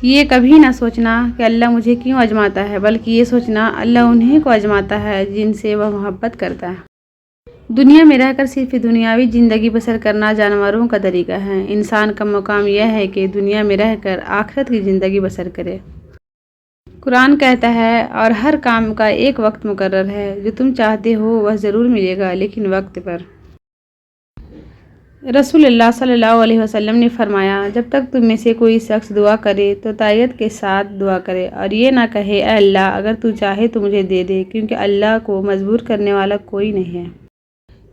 یہ کبھی نہ سوچنا کہ اللہ مجھے کیوں آزماتا ہے، بلکہ یہ سوچنا اللہ انہیں کو آزماتا ہے جن سے وہ محبت کرتا ہے۔ دنیا میں رہ کر صرف دنیاوی زندگی بسر کرنا جانوروں کا طریقہ ہے۔ انسان کا مقام یہ ہے کہ دنیا میں رہ کر آخرت کی زندگی بسر کرے۔ قرآن کہتا ہے، اور ہر کام کا ایک وقت مقرر ہے، جو تم چاہتے ہو وہ ضرور ملے گا، لیکن وقت پر۔ رسول اللہ صلی اللہ علیہ وسلم نے فرمایا، جب تک تم میں سے کوئی شخص دعا کرے تو طاعت کے ساتھ دعا کرے، اور یہ نہ کہے اے اللہ اگر تو چاہے تو مجھے دے دے، کیونکہ اللہ کو مجبور کرنے والا کوئی نہیں ہے۔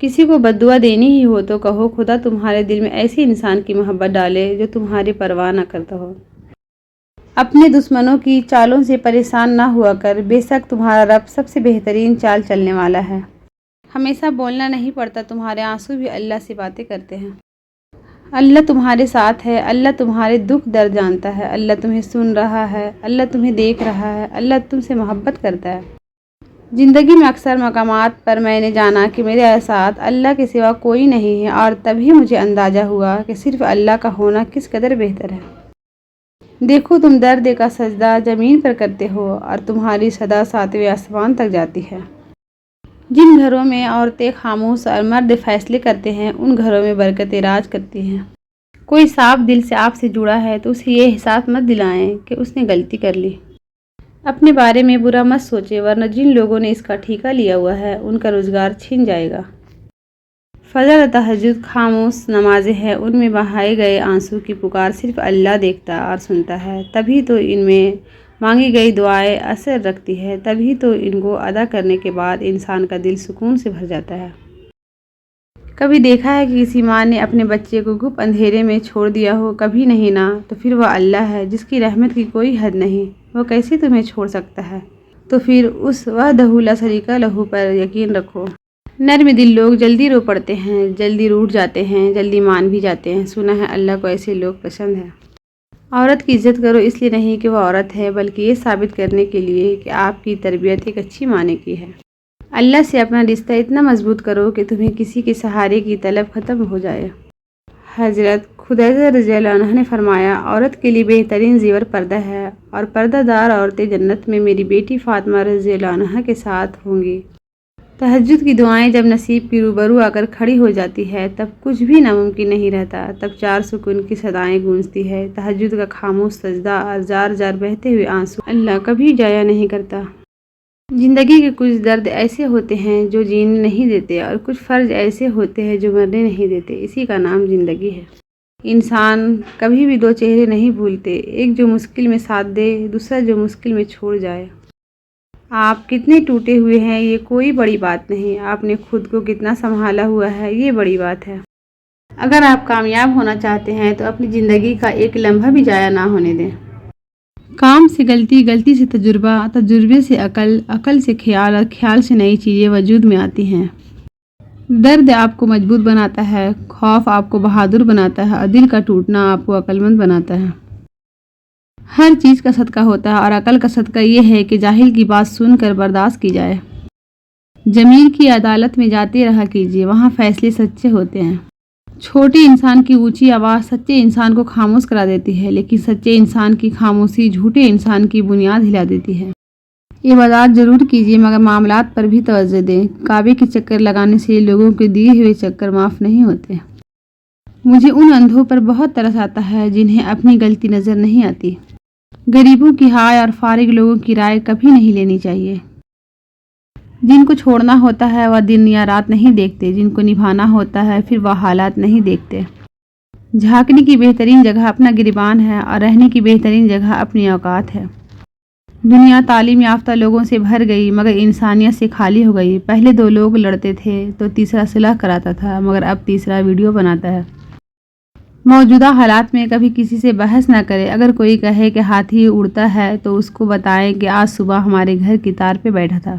کسی کو بد دعا دینی ہی ہو تو کہو خدا تمہارے دل میں ایسے انسان کی محبت ڈالے جو تمہاری پرواہ نہ کرتا ہو۔ اپنے دشمنوں کی چالوں سے پریشان نہ ہوا کر، بے شک تمہارا رب سب سے بہترین چال چلنے والا ہے۔ ہمیشہ بولنا نہیں پڑتا، تمہارے آنسو بھی اللہ سے باتیں کرتے ہیں۔ اللہ تمہارے ساتھ ہے، اللہ تمہارے دکھ درد جانتا ہے، اللہ تمہیں سن رہا ہے، اللہ تمہیں دیکھ رہا ہے، اللہ تم سے محبت کرتا ہے۔ زندگی میں اکثر مقامات پر میں نے جانا کہ میرے ساتھ اللہ کے سوا کوئی نہیں ہے، اور تبھی مجھے اندازہ ہوا کہ صرف اللہ کا ہونا کس قدر بہتر ہے۔ دیکھو تم درد کا سجدہ زمین پر کرتے ہو اور تمہاری صدا ساتویں آسمان تک جاتی ہے۔ جن گھروں میں عورتیں خاموش اور مرد فیصلے کرتے ہیں، ان گھروں میں برکتیں راج کرتی ہیں۔ کوئی صاف دل سے آپ سے جڑا ہے تو اسے یہ احساس مت دلائیں کہ اس نے غلطی کر لی۔ اپنے بارے میں برا مت سوچے، ورنہ جن لوگوں نے اس کا ٹھیکہ لیا ہوا ہے ان کا روزگار چھن جائے گا۔ فجر اور تہجد خاموش نمازیں ہیں، ان میں بہائے گئے آنسو کی پکار صرف اللہ دیکھتا اور سنتا ہے۔ تبھی تو ان میں مانگی گئی دعائیں اثر رکھتی ہے، تبھی تو ان کو ادا کرنے کے بعد انسان کا دل سکون سے بھر جاتا ہے۔ کبھی دیکھا ہے کہ کسی ماں نے اپنے بچے کو گپ اندھیرے میں چھوڑ دیا ہو؟ کبھی نہیں نا۔ تو پھر وہ اللہ ہے جس کی رحمت کی کوئی حد نہیں، وہ کیسے تمہیں چھوڑ سکتا ہے؟ تو پھر اس وحدہ لا شریک لہ پر یقین رکھو۔ نرم دل لوگ جلدی رو پڑتے ہیں، جلدی روٹھ جاتے ہیں، جلدی مان بھی جاتے ہیں۔ سنا ہے اللہ کو ایسے لوگ پسند ہیں۔ عورت کی عزت کرو اس لیے نہیں کہ وہ عورت ہے، بلکہ یہ ثابت کرنے کے لیے کہ آپ کی تربیت ایک اچھی معنی کی ہے۔ اللہ سے اپنا رشتہ اتنا مضبوط کرو کہ تمہیں کسی کے سہارے کی طلب ختم ہو جائے۔ حضرت خدیجہ رضی اللہ عنہا نے فرمایا، عورت کے لیے بہترین زیور پردہ ہے، اور پردہ دار عورتیں جنت میں میری بیٹی فاطمہ رضی اللہ عنہا کے ساتھ ہوں گی۔ تہجد کی دعائیں جب نصیب کی روبرو آ کر کھڑی ہو جاتی ہے تب کچھ بھی ناممکن نہیں رہتا، تب چار سکون کی صدائیں گونجتی ہے۔ تہجد کا خاموش سجدہ اور زار زار بہتے ہوئے آنسو اللہ کبھی ضائع نہیں کرتا۔ زندگی کے کچھ درد ایسے ہوتے ہیں جو جینے نہیں دیتے، اور کچھ فرض ایسے ہوتے ہیں جو مرنے نہیں دیتے، اسی کا نام زندگی ہے۔ انسان کبھی بھی دو چہرے نہیں بھولتے، ایک جو مشکل میں ساتھ دے، دوسرا جو مشکل میں چھوڑ جائے۔ آپ کتنے ٹوٹے ہوئے ہیں یہ کوئی بڑی بات نہیں، آپ نے خود کو کتنا سنبھالا ہوا ہے یہ بڑی بات ہے۔ اگر آپ کامیاب ہونا چاہتے ہیں تو اپنی زندگی کا ایک لمحہ بھی ضائع نہ ہونے دیں۔ کام سے غلطی، غلطی سے تجربہ، تجربے سے عقل، عقل سے خیال، اور خیال سے نئی چیزیں وجود میں آتی ہیں۔ درد آپ کو مضبوط بناتا ہے، خوف آپ کو بہادر بناتا ہے، اور دل کا ٹوٹنا آپ کو عقل مند بناتا ہے۔ ہر چیز کا صدقہ ہوتا ہے، اور عقل کا صدقہ یہ ہے کہ جاہل کی بات سن کر برداشت کی جائے۔ ضمیر کی عدالت میں جاتے رہا کیجیے، وہاں فیصلے سچے ہوتے ہیں۔ چھوٹے انسان کی اونچی آواز سچے انسان کو خاموش کرا دیتی ہے، لیکن سچے انسان کی خاموشی جھوٹے انسان کی بنیاد ہلا دیتی ہے۔ عبادات ضرور کیجیے مگر معاملات پر بھی توجہ دیں۔ کعبے کے چکر لگانے سے لوگوں کے دیے ہوئے چکر معاف نہیں ہوتے۔ مجھے ان اندھوں پر بہت ترس آتا ہے جنہیں اپنی غلطی نظر نہیں آتی۔ غریبوں کی ہائے اور فارغ لوگوں کی رائے کبھی نہیں لینی چاہیے۔ جن کو چھوڑنا ہوتا ہے وہ دن یا رات نہیں دیکھتے، جن کو نبھانا ہوتا ہے پھر وہ حالات نہیں دیکھتے۔ جھانکنے کی بہترین جگہ اپنا گریبان ہے، اور رہنے کی بہترین جگہ اپنی اوقات ہے۔ دنیا تعلیم یافتہ لوگوں سے بھر گئی مگر انسانیت سے خالی ہو گئی۔ پہلے دو لوگ لڑتے تھے تو تیسرا صلح کراتا تھا، مگر اب تیسرا ویڈیو بناتا ہے۔ موجودہ حالات میں کبھی کسی سے بحث نہ کرے۔ اگر کوئی کہے کہ ہاتھی اڑتا ہے تو اس کو بتائیں کہ آج صبح ہمارے گھر کی تار پہ بیٹھا تھا۔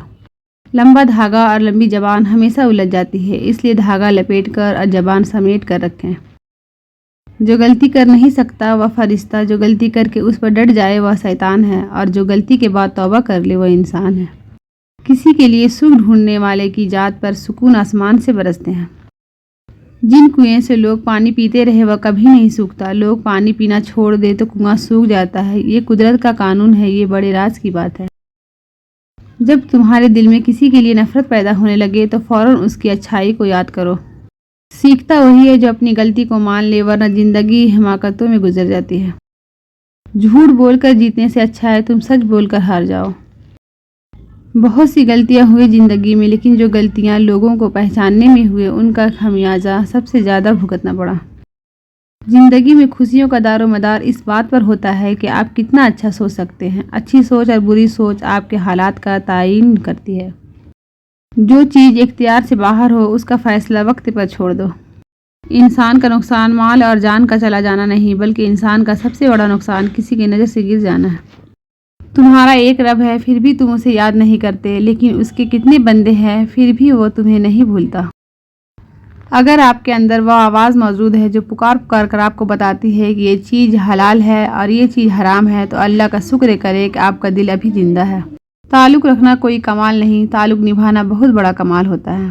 لمبا دھاگا اور لمبی زبان ہمیشہ الجھ جاتی ہے، اس لیے دھاگا لپیٹ کر اور زبان سمیٹ کر رکھیں۔ جو غلطی کر نہیں سکتا وہ فرشتہ، جو غلطی کر کے اس پر ڈٹ جائے وہ شیطان ہے، اور جو غلطی کے بعد توبہ کر لے وہ انسان ہے۔ کسی کے لیے سکھ ڈھونڈنے والے کی ذات پر سکون آسمان سے برستے ہیں۔ جن کنویں سے لوگ پانی پیتے رہے وہ کبھی نہیں سوکھتا، لوگ پانی پینا چھوڑ دے تو کنواں سوکھ جاتا ہے۔ یہ قدرت کا قانون ہے، یہ بڑے راز کی بات ہے۔ جب تمہارے دل میں کسی کے لیے نفرت پیدا ہونے لگے تو فوراً اس کی اچھائی کو یاد کرو۔ سیکھتا وہی ہے جو اپنی غلطی کو مان لے، ورنہ زندگی حماقتوں میں گزر جاتی ہے۔ جھوٹ بول کر جیتنے سے اچھا ہے تم سچ بول کر ہار جاؤ۔ بہت سی غلطیاں ہوئی زندگی میں، لیکن جو غلطیاں لوگوں کو پہچاننے میں ہوئے ان کا خمیازہ سب سے زیادہ بھگتنا پڑا۔ زندگی میں خوشیوں کا دار و مدار اس بات پر ہوتا ہے کہ آپ کتنا اچھا سوچ سکتے ہیں۔ اچھی سوچ اور بری سوچ آپ کے حالات کا تعین کرتی ہے۔ جو چیز اختیار سے باہر ہو اس کا فیصلہ وقت پر چھوڑ دو۔ انسان کا نقصان مال اور جان کا چلا جانا نہیں، بلکہ انسان کا سب سے بڑا نقصان کسی کی نظر سے گر جانا ہے۔ تمہارا ایک رب ہے پھر بھی تم اسے یاد نہیں کرتے، لیکن اس کے کتنے بندے ہیں پھر بھی وہ تمہیں نہیں بھولتا۔ اگر آپ کے اندر وہ آواز موجود ہے جو پکار پکار کر آپ کو بتاتی ہے کہ یہ چیز حلال ہے اور یہ چیز حرام ہے، تو اللہ کا شکر کرے کہ آپ کا دل ابھی زندہ ہے۔ تعلق رکھنا کوئی کمال نہیں، تعلق نبھانا بہت بڑا کمال ہوتا ہے۔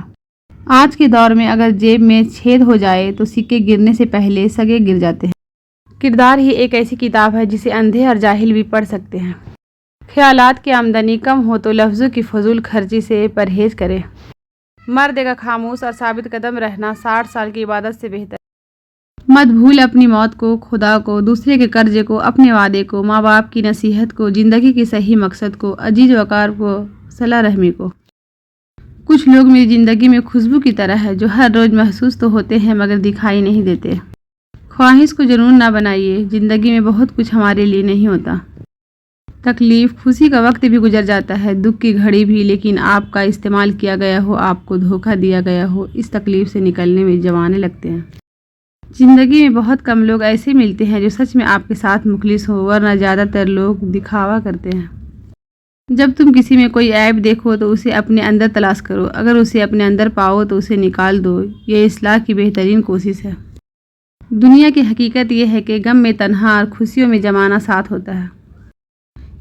آج کے دور میں اگر جیب میں چھید ہو جائے تو سکے گرنے سے پہلے سگے گر جاتے ہیں۔ کردار ہی ایک ایسی کتاب ہے جسے اندھے اور جاہل بھی پڑھ سکتے ہیں۔ خیالات کی آمدنی کم ہو تو لفظوں کی فضول خرچی سے پرہیز کرے۔ مرد کا خاموش اور ثابت قدم رہنا 60 سال کی عبادت سے بہتر ہے۔ مت بھول اپنی موت کو، خدا کو، دوسرے کے قرضے کو، اپنے وعدے کو، ماں باپ کی نصیحت کو، زندگی کے صحیح مقصد کو، عزیز وقار کو، صلہ رحمی کو۔ کچھ لوگ میری زندگی میں خوشبو کی طرح ہے جو ہر روز محسوس تو ہوتے ہیں مگر دکھائی نہیں دیتے۔ خواہش کو جنون نہ بنائیے، زندگی میں بہت کچھ ہمارے لیے نہیں ہوتا۔ تکلیف، خوشی کا وقت بھی گزر جاتا ہے، دکھ کی گھڑی بھی، لیکن آپ کا استعمال کیا گیا ہو، آپ کو دھوکہ دیا گیا ہو، اس تکلیف سے نکلنے میں زمانے لگتے ہیں۔ زندگی میں بہت کم لوگ ایسے ملتے ہیں جو سچ میں آپ کے ساتھ مخلص ہو، ورنہ زیادہ تر لوگ دکھاوا کرتے ہیں۔ جب تم کسی میں کوئی عیب دیکھو تو اسے اپنے اندر تلاش کرو، اگر اسے اپنے اندر پاؤ تو اسے نکال دو، یہ اصلاح کی بہترین کوشش ہے۔ دنیا کی حقیقت یہ ہے کہ غم میں تنہا اور خوشیوں میں جمانا ساتھ ہوتا ہے۔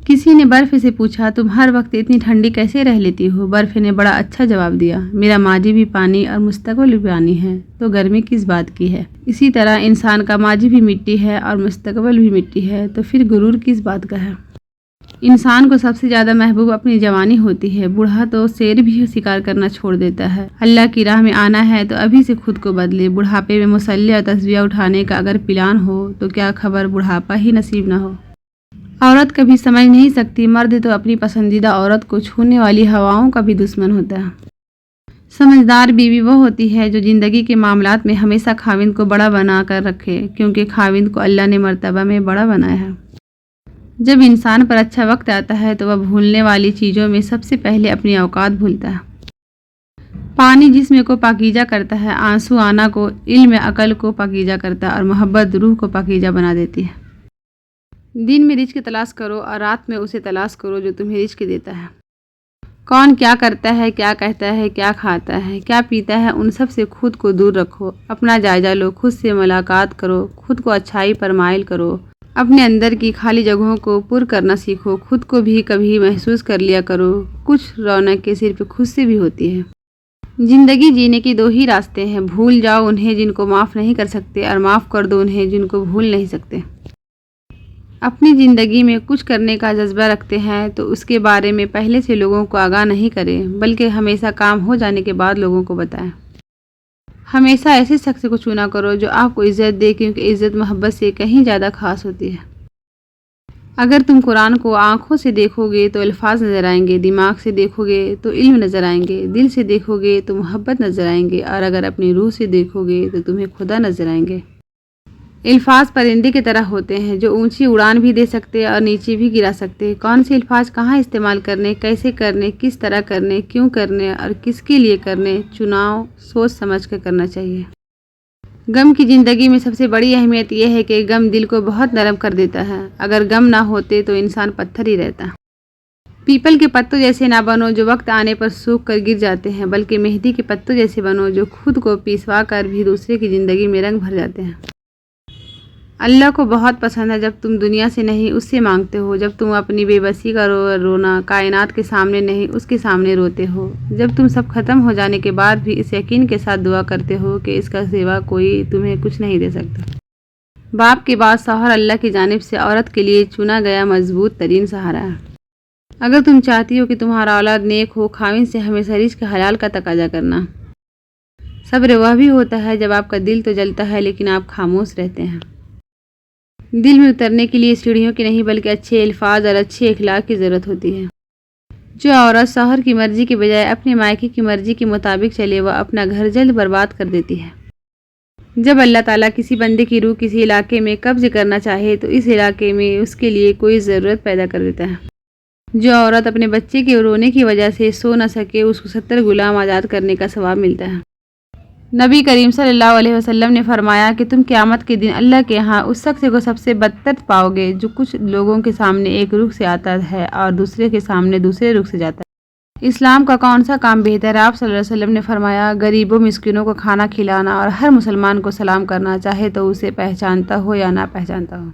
کسی نے برف سے پوچھا تم ہر وقت اتنی ٹھنڈی کیسے رہ لیتی ہو؟ برف نے بڑا اچھا جواب دیا، میرا ماضی بھی پانی اور مستقبل بھی پانی ہے، تو گرمی کس بات کی ہے؟ اسی طرح انسان کا ماضی بھی مٹی ہے اور مستقبل بھی مٹی ہے، تو پھر غرور کس بات کا ہے؟ انسان کو سب سے زیادہ محبوب اپنی جوانی ہوتی ہے، بوڑھا تو شیر بھی شکار کرنا چھوڑ دیتا ہے۔ اللہ کی راہ میں آنا ہے تو ابھی سے خود کو بدلے۔ بڑھاپے میں مصلی اور تسبیح اٹھانے کا اگر پلان ہو تو کیا خبر بڑھاپا ہی نصیب نہ ہو۔ عورت کبھی سمجھ نہیں سکتی مرد تو اپنی پسندیدہ عورت کو چھونے والی ہواؤں کا بھی دشمن ہوتا ہے۔ سمجھدار بیوی وہ ہوتی ہے جو زندگی کے معاملات میں ہمیشہ خاوند کو بڑا بنا کر رکھے، کیونکہ خاوند کو اللہ نے مرتبہ میں بڑا بنایا ہے۔ جب انسان پر اچھا وقت آتا ہے تو وہ بھولنے والی چیزوں میں سب سے پہلے اپنی اوقات بھولتا ہے۔ پانی جسم کو پاکیزہ کرتا ہے، آنسو آنا کو، علم عقل کو پاکیزہ کرتا ہے، اور محبت روح کو پاکیزہ بنا دیتی ہے۔ دن میں رزق تلاش کرو اور رات میں اسے تلاش کرو جو تمہیں رزق دیتا ہے۔ کون کیا کرتا ہے، کیا کہتا ہے، کیا کھاتا ہے، کیا پیتا ہے، ان سب سے خود کو دور رکھو۔ اپنا جائزہ لو، خود سے ملاقات کرو، خود کو اچھائی پر مائل کرو، اپنے اندر کی خالی جگہوں کو پر کرنا سیکھو، خود کو بھی کبھی محسوس کر لیا کرو۔ کچھ رونقیں صرف خود سے بھی ہوتی ہے۔ زندگی جینے کے دو ہی راستے ہیں، بھول جاؤ انہیں جن کو معاف نہیں کر سکتے، اور معاف کر دو انہیں جن کو بھول نہیں سکتے۔ اپنی زندگی میں کچھ کرنے کا جذبہ رکھتے ہیں تو اس کے بارے میں پہلے سے لوگوں کو آگاہ نہیں کریں، بلکہ ہمیشہ کام ہو جانے کے بعد لوگوں کو بتائیں۔ ہمیشہ ایسے شخص کو چنا کرو جو آپ کو عزت دے، کیونکہ عزت محبت سے کہیں زیادہ خاص ہوتی ہے۔ اگر تم قرآن کو آنکھوں سے دیکھو گے تو الفاظ نظر آئیں گے، دماغ سے دیکھو گے تو علم نظر آئیں گے، دل سے دیکھو گے تو محبت نظر آئیں گے، اور اگر اپنی روح سے دیکھو گے تو تمہیں خدا نظر آئیں گے۔ الفاظ پرندے کی طرح ہوتے ہیں جو اونچی اڑان بھی دے سکتے اور نیچے بھی گرا سکتے۔ کون سے الفاظ کہاں استعمال کرنے، کیسے کرنے، کس طرح کرنے، کیوں کرنے اور کس کے لیے کرنے، چناؤ سوچ سمجھ کر کرنا چاہیے۔ غم کی زندگی میں سب سے بڑی اہمیت یہ ہے کہ غم دل کو بہت نرم کر دیتا ہے۔ اگر غم نہ ہوتے تو انسان پتھر ہی رہتا۔ پیپل کے پتوں جیسے نہ بنو جو وقت آنے پر سوکھ کر گر جاتے ہیں، بلکہ مہندی کے پتوں جیسے بنو جو خود کو پیسوا کر بھی دوسرے کی زندگی میں رنگ بھر جاتے ہیں۔ اللہ کو بہت پسند ہے جب تم دنیا سے نہیں اس سے مانگتے ہو، جب تم اپنی بے بسی کا رونا کائنات کے سامنے نہیں اس کے سامنے روتے ہو، جب تم سب ختم ہو جانے کے بعد بھی اس یقین کے ساتھ دعا کرتے ہو کہ اس کا سوا کوئی تمہیں کچھ نہیں دے سکتا۔ باپ کے بعد شوہر اللہ کی جانب سے عورت کے لیے چنا گیا مضبوط ترین سہارا ہے۔ اگر تم چاہتی ہو کہ تمہارا اولاد نیک ہو، خاوند سے ہمیشہ رزق حلال کا تقاضا کرنا۔ صبر وہ بھی ہوتا ہے جب آپ کا دل تو جلتا ہے لیکن آپ خاموش رہتے ہیں۔ دل میں اترنے کے لیے سیڑھیوں کی نہیں بلکہ اچھے الفاظ اور اچھے اخلاق کی ضرورت ہوتی ہے۔ جو عورت شوہر کی مرضی کے بجائے اپنے مائکے کی مرضی کے مطابق چلے وہ اپنا گھر جلد برباد کر دیتی ہے۔ جب اللہ تعالیٰ کسی بندے کی روح کسی علاقے میں قبض کرنا چاہے تو اس علاقے میں اس کے لیے کوئی ضرورت پیدا کر دیتا ہے۔ جو عورت اپنے بچے کے رونے کی وجہ سے سو نہ سکے اس کو 70 غلام آزاد کرنے کا ثواب ملتا ہے۔ نبی کریم صلی اللہ علیہ وسلم نے فرمایا کہ تم قیامت کے دن اللہ کے ہاں اس شخص کو سب سے بدتر پاؤ گے جو کچھ لوگوں کے سامنے ایک رخ سے آتا ہے اور دوسرے کے سامنے دوسرے رخ سے جاتا ہے۔ اسلام کا کون سا کام بہتر ہے؟ آپ صلی اللہ علیہ وسلم نے فرمایا غریبوں مسکینوں کو کھانا کھلانا اور ہر مسلمان کو سلام کرنا، چاہے تو اسے پہچانتا ہو یا نہ پہچانتا ہو۔